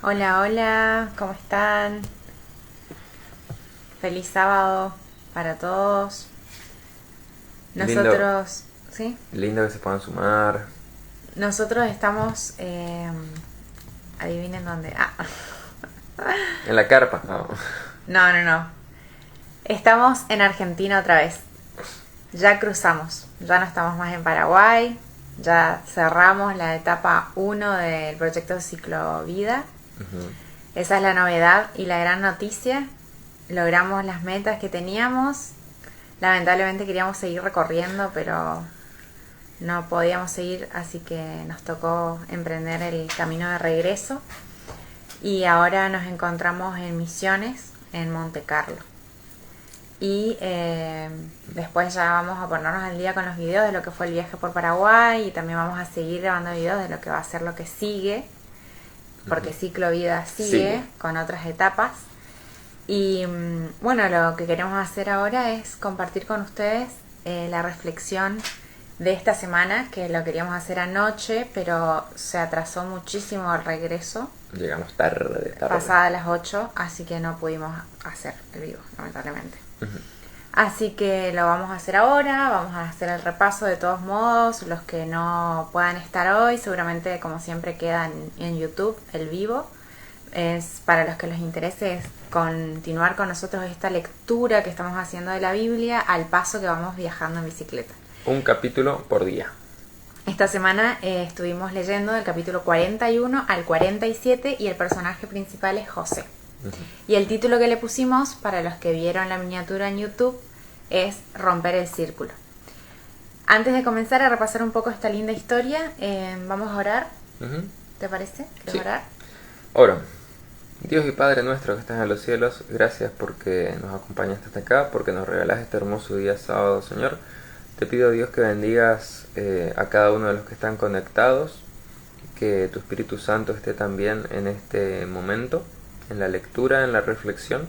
Hola, hola, ¿cómo están? Feliz sábado para todos. Lindo, Nosotros, ¿sí? lindo que se puedan sumar. Nosotros estamos, adivinen dónde. Ah, En la carpa. No. no, no, no. Estamos en Argentina otra vez. Ya cruzamos, ya no estamos más en Paraguay. Ya cerramos la etapa 1 del proyecto Ciclovida. Ujú. Esa es la novedad y la gran noticia. Logramos las metas que teníamos. Lamentablemente queríamos seguir recorriendo, pero no podíamos seguir, así que nos tocó emprender el camino de regreso. Y ahora nos encontramos en Misiones, en Monte Carlo. Y después ya vamos a ponernos al día con los videos de lo que fue el viaje por Paraguay y también vamos a seguir grabando videos de lo que va a ser lo que sigue, porque Ciclovida sigue con otras etapas. Y bueno, lo que queremos hacer ahora es compartir con ustedes la reflexión de esta semana, que lo queríamos hacer anoche, pero se atrasó muchísimo el regreso, Llegamos tarde. pasada las 8, así que no pudimos hacer el vivo, lamentablemente. Así que lo vamos a hacer ahora, vamos a hacer el repaso de todos modos. Los que no puedan estar hoy, seguramente como siempre queda en YouTube el vivo. Es para los que les interese es continuar con nosotros esta lectura que estamos haciendo de la Biblia al paso que vamos viajando en bicicleta. Un capítulo por día. Esta semana estuvimos leyendo del capítulo 41 al 47 y el personaje principal es José. Y el título que le pusimos, para los que vieron la miniatura en YouTube, es Romper el Círculo. Antes de comenzar a repasar un poco esta linda historia, vamos a orar. ¿Te parece? ¿Quieres orar? Oro. Dios y Padre nuestro que estás en los cielos, gracias porque nos acompañaste hasta acá, porque nos regalas este hermoso día sábado, Señor. Te pido, Dios, que bendigas a cada uno de los que están conectados, que tu Espíritu Santo esté también en este momento, en la lectura, en la reflexión,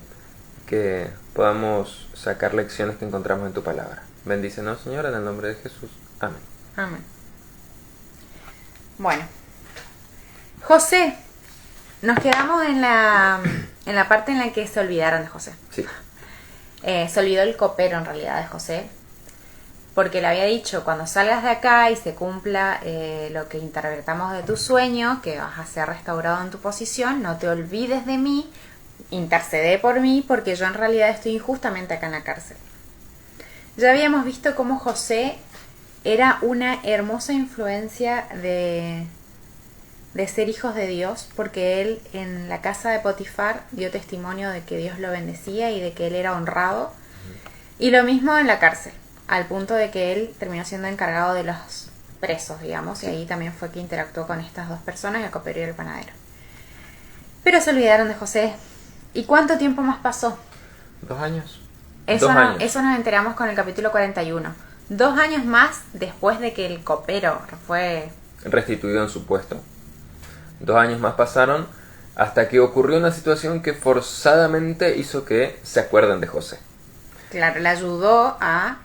que podamos sacar lecciones que encontramos en tu palabra. Bendícenos, Señor, en el nombre de Jesús. Amén. Amén. Bueno, José, nos quedamos en la parte en la que se olvidaron de José. Sí. Se olvidó el copero en realidad de José, porque le había dicho, cuando salgas de acá y se cumpla lo que interpretamos de tu sueño, que vas a ser restaurado en tu posición, no te olvides de mí, intercede por mí, porque yo en realidad estoy injustamente acá en la cárcel. Ya habíamos visto cómo José era una hermosa influencia de ser hijos de Dios, porque él en la casa de Potifar dio testimonio de que Dios lo bendecía y de que él era honrado. Y lo mismo en la cárcel, al punto de que él terminó siendo encargado de los presos, digamos, y ahí también fue que interactuó con estas dos personas, el copero y el panadero. Pero se olvidaron de José. ¿Y cuánto tiempo más pasó? 2 años. Eso nos enteramos con el capítulo 41. 2 años más después de que el copero fue restituido en su puesto. 2 años más pasaron hasta que ocurrió una situación que forzadamente hizo que se acuerden de José. Claro, le ayudó a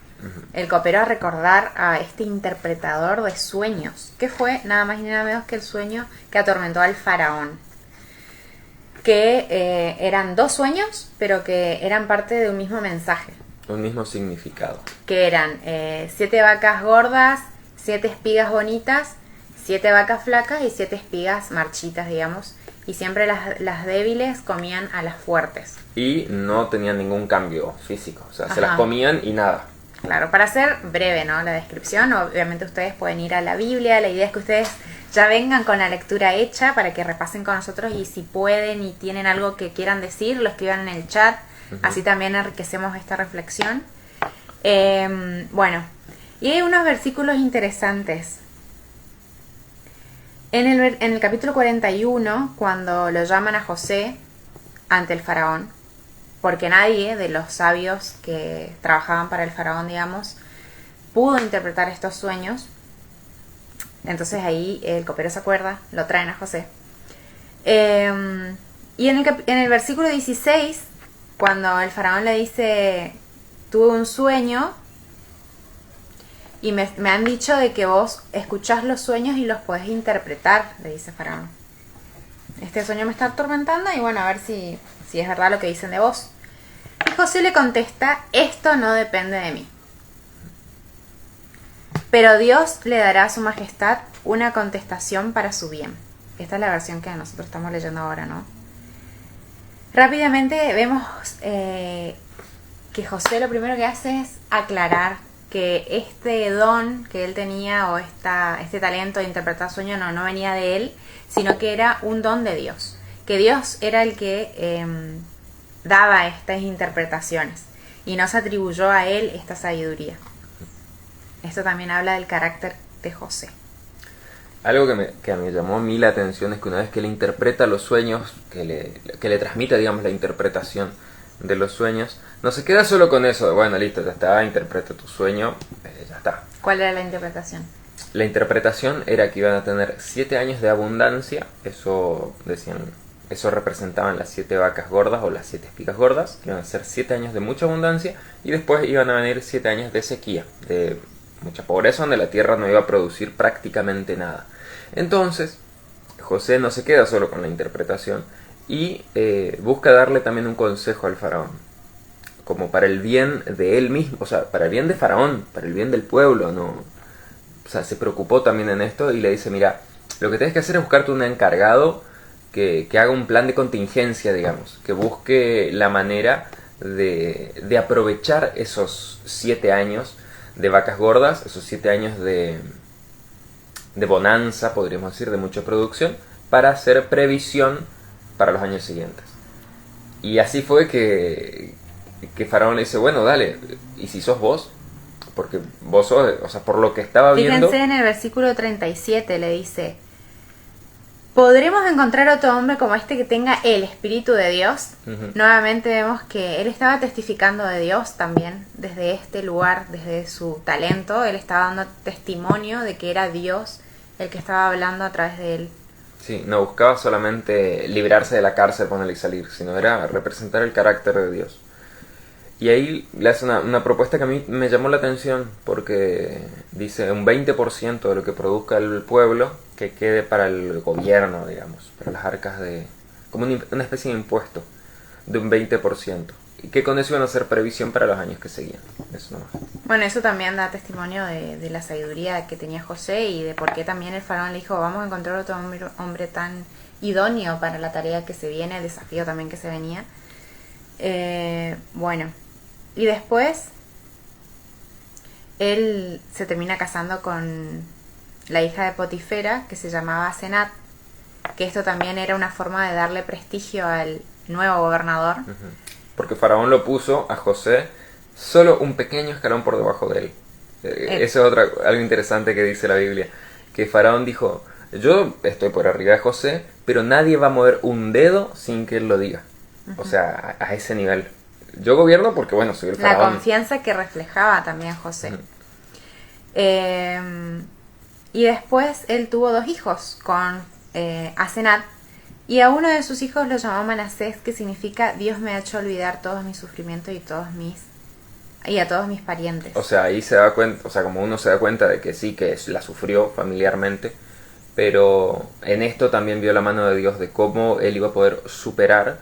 el copero a recordar a este interpretador de sueños, que fue nada más y nada menos que el sueño que atormentó al faraón. Que eran 2 sueños, pero que eran parte de un mismo mensaje. Un mismo significado. Que eran 7 vacas gordas, 7 espigas bonitas, 7 vacas flacas y 7 espigas marchitas, digamos. Y siempre las débiles comían a las fuertes. Y no tenían ningún cambio físico. O sea, se las comían y nada. Claro, para ser breve, ¿no? La descripción, obviamente ustedes pueden ir a la Biblia. La idea es que ustedes ya vengan con la lectura hecha para que repasen con nosotros y si pueden y tienen algo que quieran decir, lo escriban en el chat. Así también enriquecemos esta reflexión. Bueno, y hay unos versículos interesantes. En el capítulo 41, cuando lo llaman a José ante el faraón, porque nadie de los sabios que trabajaban para el faraón, digamos, pudo interpretar estos sueños. Entonces ahí el copero se acuerda, lo traen a José. Y en el versículo 16, cuando el faraón le dice, tuve un sueño y me han dicho de que vos escuchás los sueños y los podés interpretar, le dice faraón. este sueño me está atormentando y bueno, a ver si es verdad lo que dicen de vos. Y José le contesta, esto no depende de mí. Pero Dios le dará a su majestad una contestación para su bien. Esta es la versión que nosotros estamos leyendo ahora, ¿no? Rápidamente vemos que José lo primero que hace es aclarar que este don que él tenía o este talento de interpretar sueños no venía de él, sino que era un don de Dios. Que Dios era el que daba estas interpretaciones y no se atribuyó a él esta sabiduría. Esto también habla del carácter de José. Algo que me llamó a mí la atención es que una vez que él interpreta los sueños, que le transmite, digamos, la interpretación de los sueños, no se queda solo con eso, bueno, listo, ya está, interpreta tu sueño, ya está. ¿Cuál era la interpretación? La interpretación era que iban a tener 7 años de abundancia, eso decían, eso representaban las 7 vacas gordas o las 7 espigas gordas, que iban a ser 7 años de mucha abundancia, y después iban a venir 7 años de sequía, de mucha pobreza, donde la tierra no iba a producir prácticamente nada. Entonces, José no se queda solo con la interpretación y busca darle también un consejo al faraón, como para el bien de él mismo, o sea, para el bien de Faraón, para el bien del pueblo, ¿no? O sea, se preocupó también en esto y le dice, mira, lo que tienes que hacer es buscarte un encargado que haga un plan de contingencia, digamos, que busque la manera de aprovechar esos 7 años de vacas gordas, esos 7 años de bonanza, podríamos decir, de mucha producción, para hacer previsión para los años siguientes. Y así fue que Faraón le dice, bueno, dale, ¿y si sos vos? Porque vos sos, o sea, por lo que estaba viendo... Fíjense en el versículo 37, le dice, ¿podremos encontrar otro hombre como este que tenga el Espíritu de Dios? Uh-huh. Nuevamente vemos que él estaba testificando de Dios también, desde este lugar, desde su talento, él estaba dando testimonio de que era Dios el que estaba hablando a través de él. Sí, no buscaba solamente librarse de la cárcel, ponerle y salir, sino era representar el carácter de Dios. Y ahí le hace una propuesta que a mí me llamó la atención, porque dice un 20% de lo que produzca el pueblo que quede para el gobierno, digamos, para las arcas como una especie de impuesto de un 20%. Y que con eso iban a hacer previsión para los años que seguían. Eso nomás. Bueno, eso también da testimonio de la sabiduría que tenía José y de por qué también el faraón le dijo, vamos a encontrar otro hombre tan idóneo para la tarea que se viene, el desafío también que se venía. Bueno, y después él se termina casando con la hija de Potifera, que se llamaba Senat, que esto también era una forma de darle prestigio al nuevo gobernador. Uh-huh. Porque Faraón lo puso a José solo un pequeño escalón por debajo de él. Eso es algo interesante que dice la Biblia, que Faraón dijo, yo estoy por arriba de José, pero nadie va a mover un dedo sin que él lo diga. Uh-huh. O sea, a ese nivel. Yo gobierno porque, bueno, soy el faraón. La confianza que reflejaba también José. Uh-huh. Y después él tuvo 2 hijos con Asenat, y a uno de sus hijos lo llamó Manasés, que significa Dios me ha hecho olvidar todos mis sufrimientos y a todos mis parientes. O sea, ahí se da cuenta, o sea, como uno se da cuenta de que sí, que la sufrió familiarmente, pero en esto también vio la mano de Dios de cómo él iba a poder superar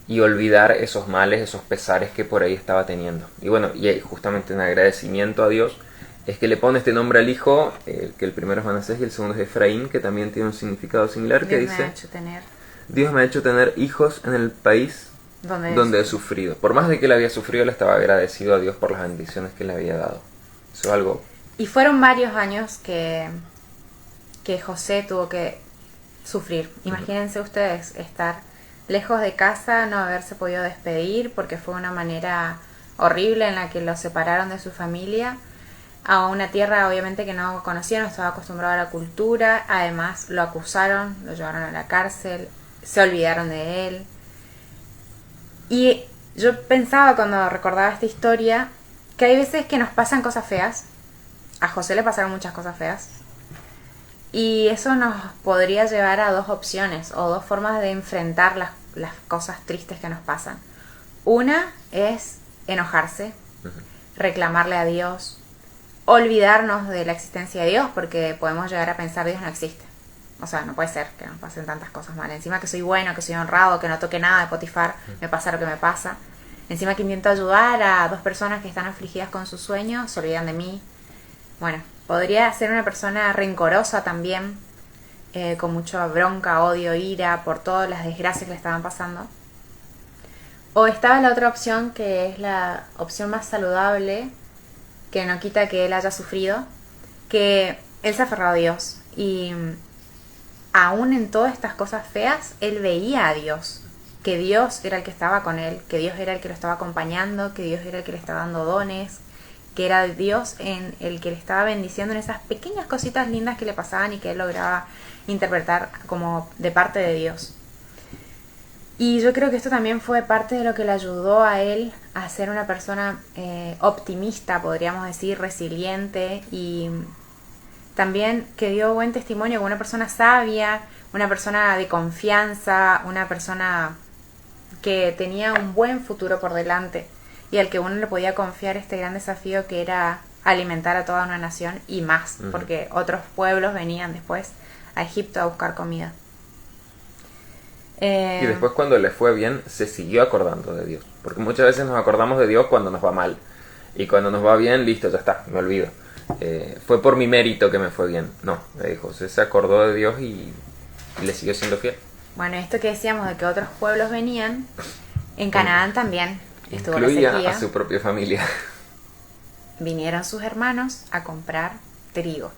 y olvidar esos males, esos pesares que por ahí estaba teniendo. Y bueno, y justamente en agradecimiento a Dios es que le pone este nombre al hijo, que el primero es Manasés y el segundo es Efraín, que también tiene un significado similar, que dice, Dios me ha hecho tener hijos en el país donde he sufrido. Por más de que él había sufrido, él estaba agradecido a Dios por las bendiciones que le había dado. Eso es algo... Y fueron varios años que José tuvo que sufrir. Imagínense ustedes estar lejos de casa, no haberse podido despedir porque fue una manera horrible en la que lo separaron de su familia, a una tierra obviamente que no conocía, no estaba acostumbrado a la cultura, además lo acusaron, lo llevaron a la cárcel, se olvidaron de él. Y yo pensaba cuando recordaba esta historia que hay veces que nos pasan cosas feas. A José le pasaron muchas cosas feas. Y eso nos podría llevar a 2 opciones o 2 formas de enfrentar las cosas tristes que nos pasan. Una es enojarse, reclamarle a Dios, olvidarnos de la existencia de Dios, porque podemos llegar a pensar Dios no existe. O sea, no puede ser que me pasen tantas cosas mal. Encima que soy bueno, que soy honrado, que no toque nada de Potifar, me pasa lo que me pasa. Encima que intento ayudar a 2 personas que están afligidas con sus sueños, se olvidan de mí. Bueno, podría ser una persona rencorosa también, con mucha bronca, odio, ira por todas las desgracias que le estaban pasando. O estaba la otra opción, que es la opción más saludable, que no quita que él haya sufrido, que él se aferró a Dios y aún en todas estas cosas feas, él veía a Dios, que Dios era el que estaba con él, que Dios era el que lo estaba acompañando, que Dios era el que le estaba dando dones, que era Dios en el que le estaba bendiciendo en esas pequeñas cositas lindas que le pasaban y que él lograba interpretar como de parte de Dios. Y yo creo que esto también fue parte de lo que le ayudó a él a ser una persona optimista, podríamos decir, resiliente, y también que dio buen testimonio como una persona sabia, una persona de confianza, una persona que tenía un buen futuro por delante y al que uno le podía confiar este gran desafío que era alimentar a toda una nación y más, porque otros pueblos venían después a Egipto a buscar comida. Y después cuando le fue bien, se siguió acordando de Dios. Porque muchas veces nos acordamos de Dios cuando nos va mal. Y cuando nos va bien, listo, ya está, me olvido. Fue por mi mérito que me fue bien. No, José se acordó de Dios y le siguió siendo fiel. Bueno, esto que decíamos de que otros pueblos venían, en Canaán también estuvo la Incluía sequía. a su propia familia. Vinieron sus hermanos a comprar trigo.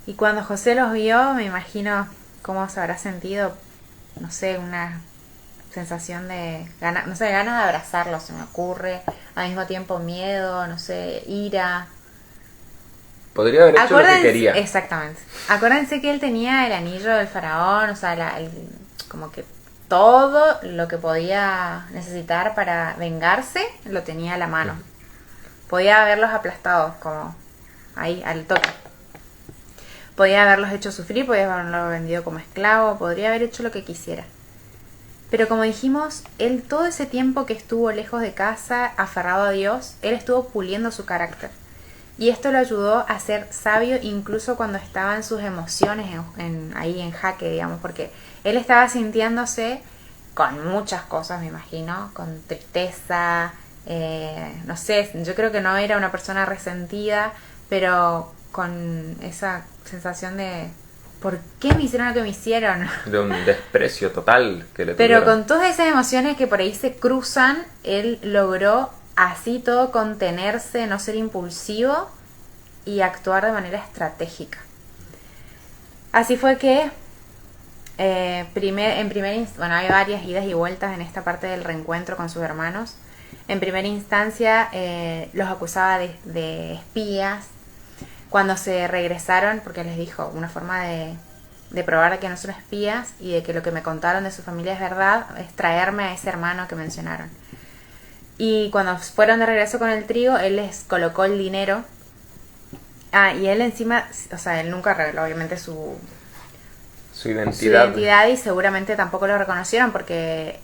Y cuando José los vio, me imagino cómo se habrá sentido, no sé, una sensación de ganas de abrazarlos, se me ocurre, al mismo tiempo miedo, no sé, ira. Podría haber hecho lo que quería. Exactamente. Acuérdense que él tenía el anillo del faraón, o sea, como que todo lo que podía necesitar para vengarse lo tenía a la mano. Podía haberlos aplastado, como ahí, al toque. Podía haberlos hecho sufrir, podía haberlos vendido como esclavo, podría haber hecho lo que quisiera. Pero como dijimos, él todo ese tiempo que estuvo lejos de casa, aferrado a Dios, él estuvo puliendo su carácter. Y esto lo ayudó a ser sabio incluso cuando estaban sus emociones ahí en jaque, digamos, porque él estaba sintiéndose con muchas cosas, me imagino, con tristeza, no sé, yo creo que no era una persona resentida, pero con esa sensación de ¿por qué me hicieron lo que me hicieron? De un desprecio total que le Pero tuvieron. con todas esas emociones que por ahí se cruzan, él logró así todo contenerse, no ser impulsivo y actuar de manera estratégica. Así fue que bueno, hay varias idas y vueltas en esta parte del reencuentro con sus hermanos. En primera instancia los acusaba de espías. Cuando se regresaron, porque les dijo una forma de probar que no son espías y de que lo que me contaron de su familia es verdad, es traerme a ese hermano que mencionaron. Y cuando fueron de regreso con el trigo, él les colocó el dinero. Y él encima, o sea, él nunca reveló obviamente su identidad y seguramente tampoco lo reconocieron porque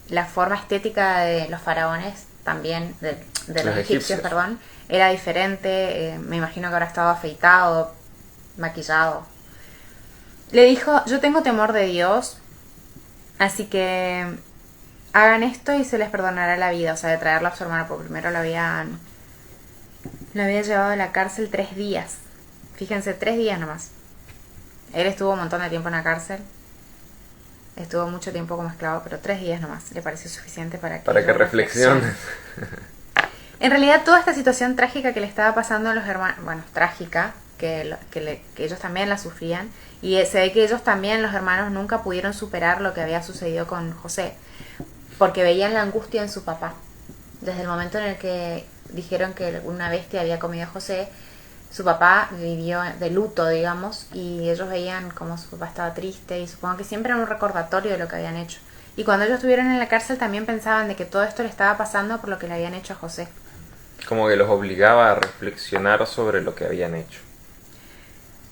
la forma estética de los faraones también, de los egipcios, perdón, era diferente. Me imagino que habrá estado afeitado, maquillado. Le dijo, yo tengo temor de Dios, así que hagan esto y se les perdonará la vida. O sea, de traerlo a su hermano, porque primero lo había llevado a la cárcel 3 días. Fíjense, 3 días nomás. Él estuvo un montón de tiempo en la cárcel. Estuvo mucho tiempo como esclavo, pero 3 días nomás le pareció suficiente para que reflexione. En realidad toda esta situación trágica que le estaba pasando a los hermanos, bueno, trágica, que ellos también la sufrían, y se ve que ellos también, los hermanos, nunca pudieron superar lo que había sucedido con José, porque veían la angustia en su papá. Desde el momento en el que dijeron que una bestia había comido a José, su papá vivió de luto, digamos, y ellos veían cómo su papá estaba triste, y supongo que siempre era un recordatorio de lo que habían hecho. Y cuando ellos estuvieron en la cárcel también pensaban de que todo esto le estaba pasando por lo que le habían hecho a José. Como que los obligaba a reflexionar sobre lo que habían hecho.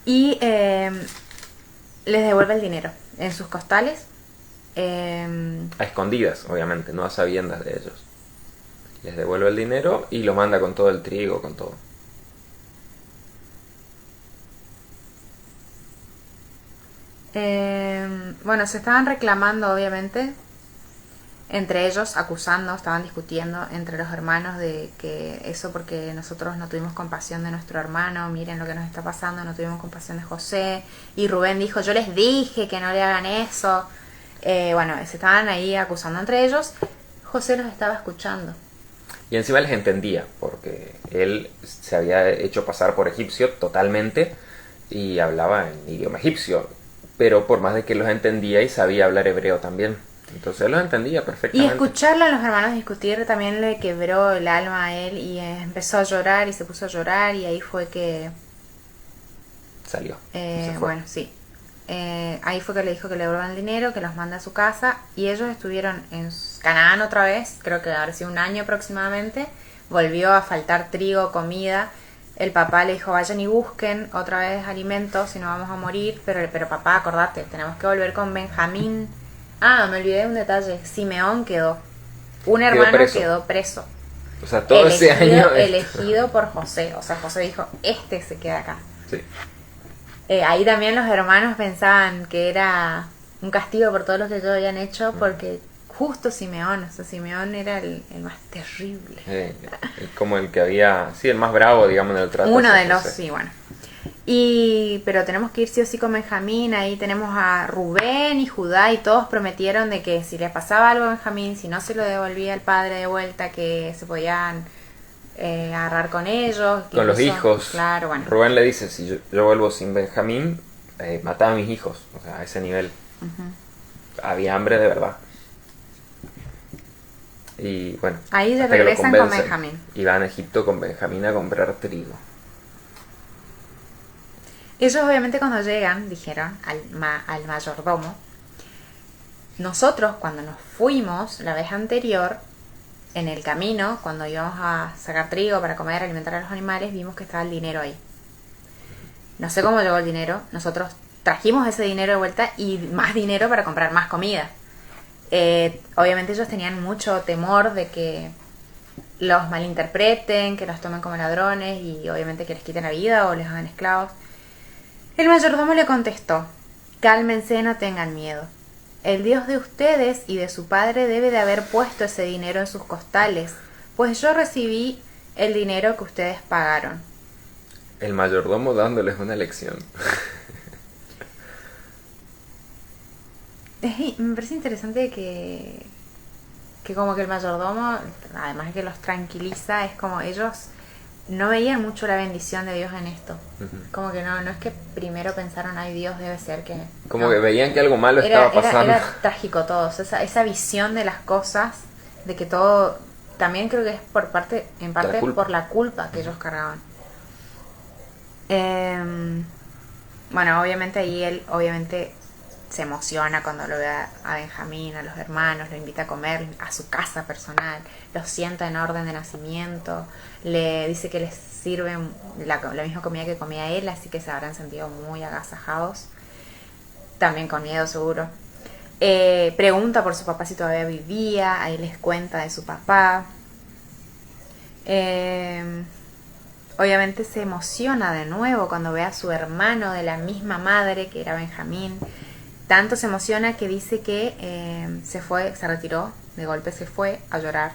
Y les devuelve el dinero en sus costales. A escondidas, obviamente, no a sabiendas de ellos. Les devuelve el dinero y lo manda con todo el trigo, con todo. Bueno, se estaban reclamando, obviamente, entre ellos, acusando, estaban discutiendo entre los hermanos de que eso porque nosotros no tuvimos compasión de nuestro hermano, miren lo que nos está pasando, no tuvimos compasión de José. Y Rubén dijo, yo les dije que no le hagan eso. Bueno, se estaban ahí acusando entre ellos. José los estaba escuchando. Y encima les entendía, porque él se había hecho pasar por egipcio totalmente y hablaba en idioma egipcio, pero por más de que los entendía y sabía hablar hebreo también. Entonces él los entendía Y perfectamente. escucharlo a los hermanos discutir también le quebró el alma a él y empezó a llorar y se puso a llorar y ahí fue que... Salió. Se fue. Bueno, sí. Ahí fue que le dijo que le devuelvan el dinero, que los manda a su casa y ellos estuvieron en Canaán otra vez, creo que habrá sido un año aproximadamente, volvió a faltar trigo, comida, el papá le dijo vayan y busquen otra vez alimentos si no vamos a morir, pero papá acordate, tenemos que volver con Benjamín. Ah, me olvidé de un detalle, Simeón quedó, un hermano quedó preso. O sea, todo ese año... Elegido por José, o sea, José dijo, este se queda acá. Sí. Ahí también los hermanos pensaban que era un castigo por todo lo que ellos habían hecho, porque justo Simeón, o sea, Simeón era el más terrible. Como el que había, sí, el más bravo, digamos, en el trato. Uno de los, sí, bueno. Pero tenemos que ir sí o sí con Benjamín, ahí tenemos a Rubén y Judá y todos prometieron de que si le pasaba algo a Benjamín, si no se lo devolvía el padre de vuelta, que se podían... agarrar con ellos, con los hijos. Claro, bueno. Rubén le dice, si yo vuelvo sin Benjamín, mataba a mis hijos, o sea, a ese nivel. Había hambre de verdad. Y bueno, ahí ya regresan con Benjamín y van a Egipto con Benjamín a comprar trigo. Ellos obviamente cuando llegan dijeron al mayordomo, nosotros cuando nos fuimos la vez anterior, en el camino, cuando íbamos a sacar trigo para comer, alimentar a los animales, vimos que estaba el dinero ahí. No sé cómo llegó el dinero. Nosotros trajimos ese dinero de vuelta y más dinero para comprar más comida. Obviamente ellos tenían mucho temor de que los malinterpreten, que los tomen como ladrones y obviamente que les quiten la vida o les hagan esclavos. El mayordomo le contestó, cálmense, no tengan miedo. El Dios de ustedes y de su padre debe de haber puesto ese dinero en sus costales, pues yo recibí el dinero que ustedes pagaron. El mayordomo dándoles una lección. Me parece interesante que como que el mayordomo, además de que los tranquiliza, es como ellos no veían mucho la bendición de Dios en esto. Como que no es que primero pensaron, ay, Dios debe ser que... Como no. que veían que algo malo estaba pasando. Era trágico todo, esa visión de las cosas, de que todo... También creo que es en parte por la culpa que ellos cargaban. Bueno, obviamente ahí él se emociona cuando lo ve a Benjamín, a los hermanos, lo invita a comer a su casa personal, los sienta en orden de nacimiento, le dice que les sirve la misma comida que comía él, así que se habrán sentido muy agasajados, también con miedo seguro. Pregunta por su papá si todavía vivía, ahí les cuenta de su papá. Obviamente se emociona de nuevo cuando ve a su hermano de la misma madre que era Benjamín. Tanto se emociona que dice que se retiró, de golpe se fue a llorar.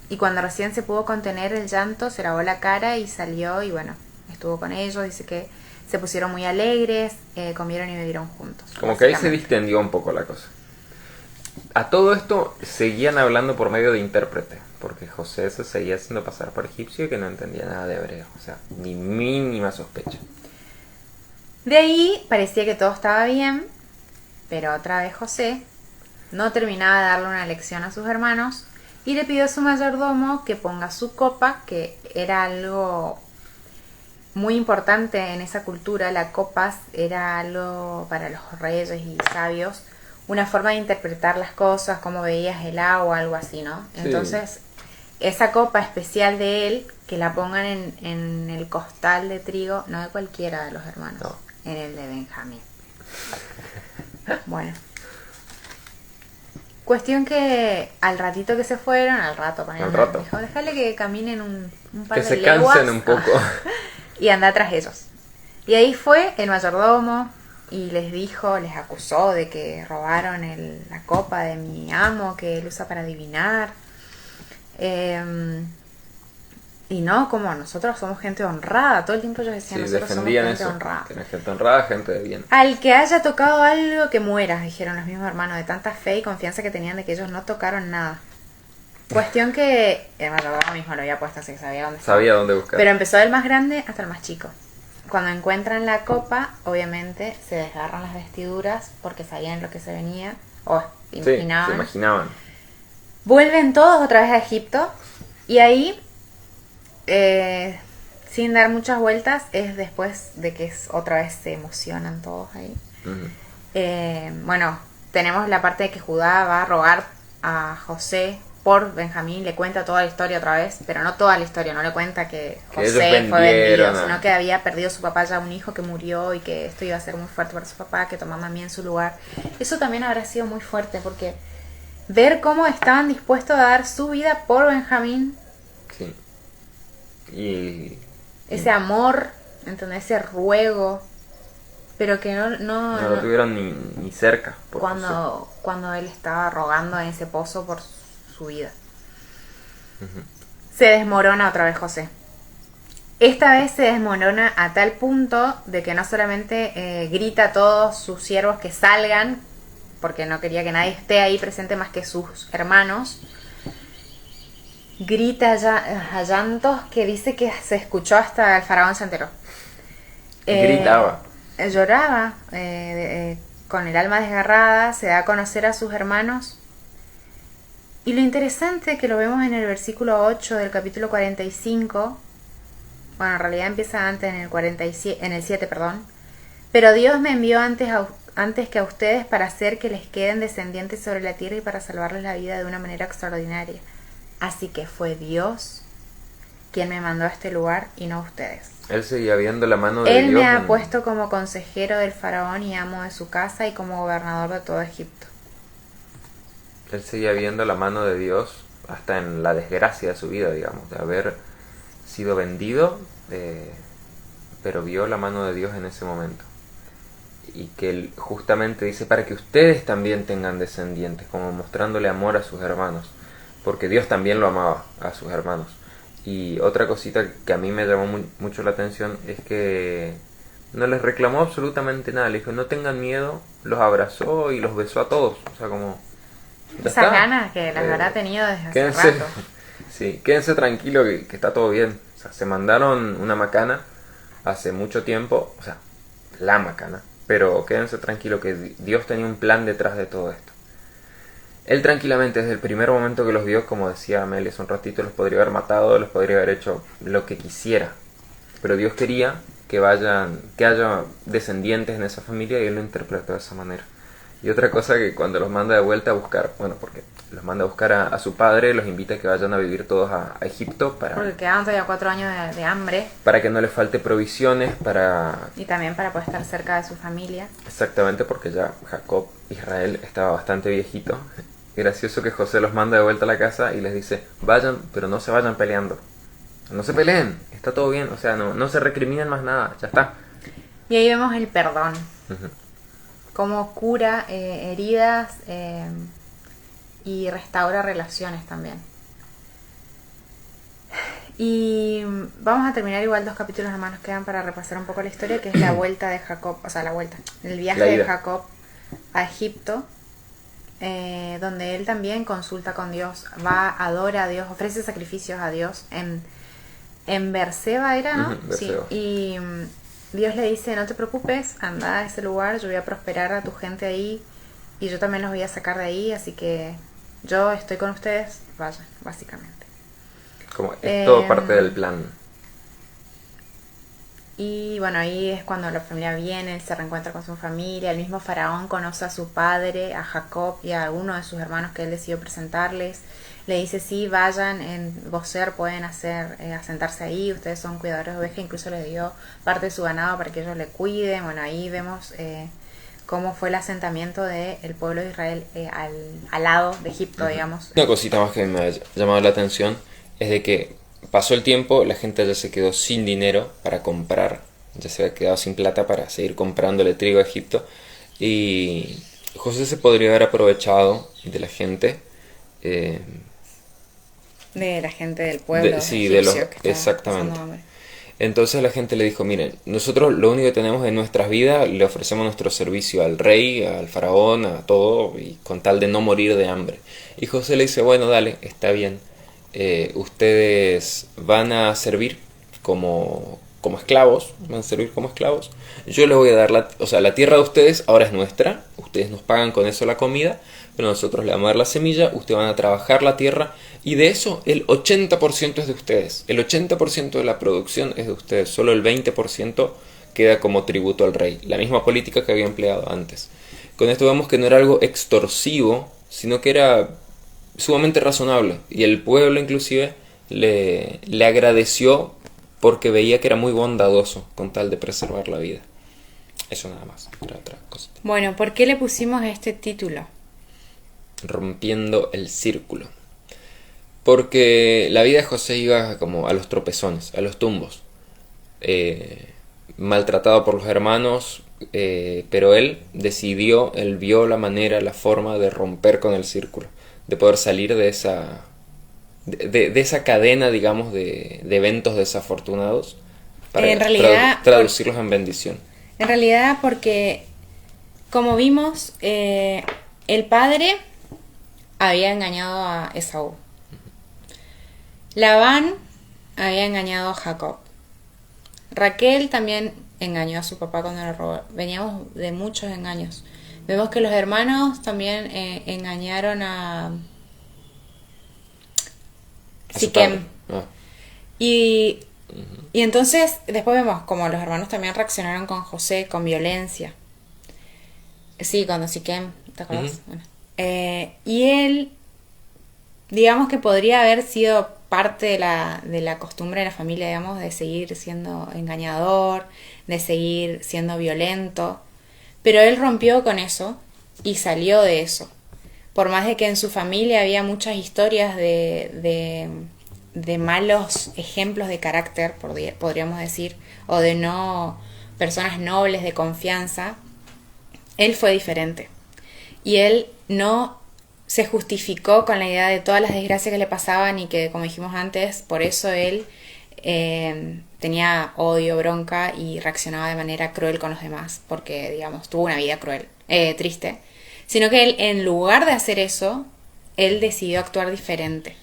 Y cuando recién se pudo contener el llanto, se lavó la cara y salió y bueno, estuvo con ellos. Dice que se pusieron muy alegres, comieron y bebieron juntos. Como que ahí se distendió un poco la cosa. A todo esto seguían hablando por medio de intérprete, porque José se seguía haciendo pasar por egipcio y que no entendía nada de hebreo, o sea, ni mínima sospecha. De ahí parecía que todo estaba bien, pero otra vez José no terminaba de darle una lección a sus hermanos y le pidió a su mayordomo que ponga su copa, que era algo muy importante en esa cultura. La copa era algo para los reyes y sabios, una forma de interpretar las cosas, cómo veías el agua, algo así, ¿no? Sí. Entonces, esa copa especial de él, que la pongan en el costal de trigo, no de cualquiera de los hermanos, no, en el de Benjamín. Bueno. Cuestión que al ratito que se fueron, al rato, dijo, déjale que caminen un par que de leguas. Que se cansen un poco. Y anda tras ellos. Y ahí fue el mayordomo y les dijo, les acusó de que robaron la copa de mi amo que él usa para adivinar. Y no, como nosotros somos gente honrada. Todo el tiempo ellos decían, Sí, nosotros somos defendían gente eso. honrada. Que era gente honrada, gente de bien. Al que haya tocado algo, que muera, dijeron los mismos hermanos, de tanta fe y confianza que tenían de que ellos no tocaron nada. Cuestión que el mayordomo mismo lo había puesto, así que sabía dónde estaba. Sabía dónde buscar. Pero empezó del más grande hasta el más chico. Cuando encuentran la copa, obviamente se desgarran las vestiduras porque sabían lo que se venía, o imaginaban. Sí, se imaginaban. Vuelven todos otra vez a Egipto y ahí, sin dar muchas vueltas, es después de que otra vez se emocionan todos ahí. Uh-huh. Bueno, tenemos la parte de que Judá va a rogar a José por Benjamín, le cuenta toda la historia otra vez, pero no toda la historia, no le cuenta que José fue vendido, sino que había perdido su papá ya un hijo que murió y que esto iba a ser muy fuerte para su papá, que tomaba mí en su lugar. Eso también habrá sido muy fuerte porque ver cómo estaban dispuestos a dar su vida por Benjamín. Sí. Y ese amor, ¿entendés? Ese ruego, pero que no lo tuvieron ni cerca. Cuando él estaba rogando en ese pozo por su vida. Uh-huh. Se desmorona otra vez José. Esta vez se desmorona a tal punto de que no solamente grita a todos sus siervos que salgan, porque no quería que nadie esté ahí presente más que sus hermanos. Grita a llantos que dice que se escuchó hasta el faraón se enteró. Gritaba. Lloraba, con el alma desgarrada, se da a conocer a sus hermanos. Y lo interesante que lo vemos en el versículo 8 del capítulo 45, bueno, en realidad empieza antes en el 7, perdón. Pero Dios me envió antes que a ustedes para hacer que les queden descendientes sobre la tierra y para salvarles la vida de una manera extraordinaria. Así que fue Dios quien me mandó a este lugar y no ustedes. Él seguía viendo la mano de Dios. Él me ha puesto como consejero del faraón y amo de su casa y como gobernador de todo Egipto. Él seguía viendo la mano de Dios hasta en la desgracia de su vida, digamos, de haber sido vendido, pero vio la mano de Dios en ese momento. Y que él justamente dice para que ustedes también tengan descendientes, como mostrándole amor a sus hermanos, porque Dios también lo amaba a sus hermanos. Y otra cosita que a mí me llamó mucho la atención es que no les reclamó absolutamente nada, le dijo no tengan miedo, los abrazó y los besó a todos, o sea como... Esas ganas que las habrá tenido desde hace rato. Sí, quédense tranquilos que está todo bien. O sea, se mandaron una macana hace mucho tiempo, o sea, la macana, pero quédense tranquilos que Dios tenía un plan detrás de todo esto. Él tranquilamente, desde el primer momento que los vio, como decía Amelia hace un ratito, los podría haber matado, los podría haber hecho lo que quisiera. Pero Dios quería que haya descendientes en esa familia y él lo interpretó de esa manera. Y otra cosa que cuando los manda de vuelta a buscar, bueno, porque los manda a buscar a su padre, los invita a que vayan a vivir todos a Egipto porque quedaban todavía 4 años de hambre. Para que no les falte provisiones, y también para poder estar cerca de su familia. Exactamente, porque ya Jacob, Israel, estaba bastante viejito. Gracioso que José los manda de vuelta a la casa y les dice, vayan, pero no se vayan peleando. No se peleen, está todo bien, o sea, no se recriminen más nada, ya está. Y ahí vemos el perdón. Uh-huh. Cómo cura heridas y restaura relaciones también. Y vamos a terminar igual 2 capítulos nomás nos quedan para repasar un poco la historia, que es la vuelta de Jacob, o sea, el viaje de Jacob a Egipto, donde él también consulta con Dios, adora a Dios, ofrece sacrificios a Dios en Berseba era, ¿no? Uh-huh, Berseba. Sí, y Dios le dice, no te preocupes, anda a ese lugar, yo voy a prosperar a tu gente ahí y yo también los voy a sacar de ahí, así que yo estoy con ustedes, vayan, básicamente. Como es todo parte del plan. Y bueno, ahí es cuando la familia viene, él se reencuentra con su familia, el mismo faraón conoce a su padre, a Jacob y a alguno de sus hermanos que él decidió presentarles. Le dice, sí, vayan en Boser, pueden asentarse ahí, ustedes son cuidadores de ovejas, incluso les dio parte de su ganado para que ellos le cuiden. Bueno, ahí vemos cómo fue el asentamiento del pueblo de Israel al lado de Egipto, uh-huh. digamos. Una cosita más que me ha llamado la atención es de que pasó el tiempo, la gente ya se quedó sin dinero para comprar ya se había quedado sin plata para seguir comprándole trigo a Egipto. Y José se podría haber aprovechado de la gente. De la gente del pueblo Sí, egipcio que estaba exactamente. pasando hambre. Entonces la gente le dijo, miren, nosotros lo único que tenemos en nuestras vidas, le ofrecemos nuestro servicio al rey, al faraón, a todo, y con tal de no morir de hambre. Y José le dice, bueno, dale, está bien, ustedes van a servir como esclavos, van a servir como esclavos. Yo les voy a dar la tierra de ustedes ahora es nuestra, ustedes nos pagan con eso la comida, pero nosotros le vamos a dar la semilla, ustedes van a trabajar la tierra y de eso el 80% es de ustedes. El 80% de la producción es de ustedes, solo el 20% queda como tributo al rey. La misma política que había empleado antes. Con esto vemos que no era algo extorsivo, sino que era sumamente razonable. Y el pueblo inclusive le agradeció porque veía que era muy bondadoso con tal de preservar la vida. Eso nada más, era otra cosa. Bueno, ¿por qué le pusimos este título? Rompiendo el círculo. Porque la vida de José iba como a los tropezones, a los tumbos. Maltratado por los hermanos, pero él vio la manera, la forma de romper con el círculo, de poder salir de esa cadena, digamos, de eventos desafortunados para En realidad, traducirlos en bendición. En realidad porque, como vimos, el padre había engañado a Esaú. Labán había engañado a Jacob. Raquel también engañó a su papá cuando lo robó. Veníamos de muchos engaños. Vemos que los hermanos también engañaron a Siquem. Y entonces después vemos como los hermanos también reaccionaron con José con violencia. Sí, cuando Siquem, ¿te acuerdas? Bueno. Y él, digamos que podría haber sido parte de la costumbre de la familia, digamos, de seguir siendo engañador, de seguir siendo violento. Pero él rompió con eso y salió de eso. Por más de que en su familia había muchas historias de malos ejemplos de carácter, podríamos decir, o de no personas nobles de confianza, él fue diferente. Y él no se justificó con la idea de todas las desgracias que le pasaban y que, como dijimos antes, por eso él tenía odio, bronca y reaccionaba de manera cruel con los demás, porque, digamos, tuvo una vida cruel, triste. Sino que él, en lugar de hacer eso, él decidió actuar diferente.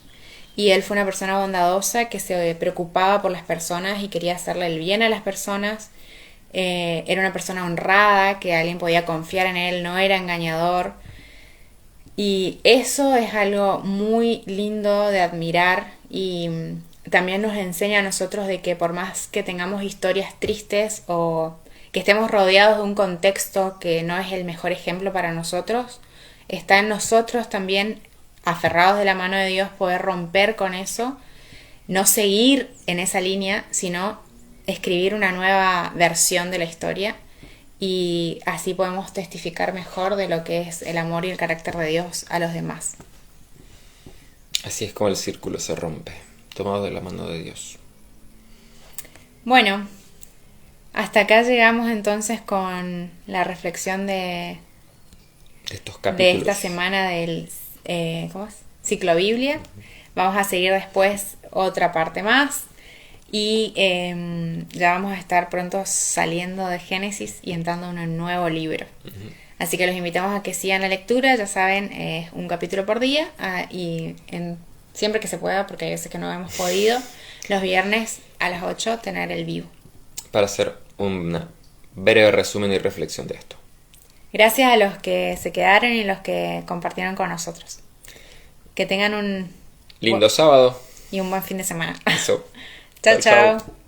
Y él fue una persona bondadosa que se preocupaba por las personas y quería hacerle el bien a las personas. Era una persona honrada, que alguien podía confiar en él, no era engañador. Y eso es algo muy lindo de admirar y también nos enseña a nosotros de que por más que tengamos historias tristes o que estemos rodeados de un contexto que no es el mejor ejemplo para nosotros, está en nosotros también, aferrados de la mano de Dios, poder romper con eso, no seguir en esa línea, sino escribir una nueva versión de la historia. Y así podemos testificar mejor de lo que es el amor y el carácter de Dios a los demás. Así es como el círculo se rompe, tomado de la mano de Dios. Bueno, hasta acá llegamos entonces con la reflexión de estos capítulos. De esta semana del ¿cómo es? Ciclo Biblia. Vamos a seguir después otra parte más. Y ya vamos a estar pronto saliendo de Génesis y entrando en un nuevo libro. Así que los invitamos a que sigan la lectura. Ya saben, es un capítulo por día. Y siempre que se pueda, porque hay veces que no hemos podido, los viernes a las 8 tener el vivo. Para hacer un breve resumen y reflexión de esto. Gracias a los que se quedaron y los que compartieron con nosotros. Que tengan un lindo sábado. Y un buen fin de semana. Eso. Chao, chao.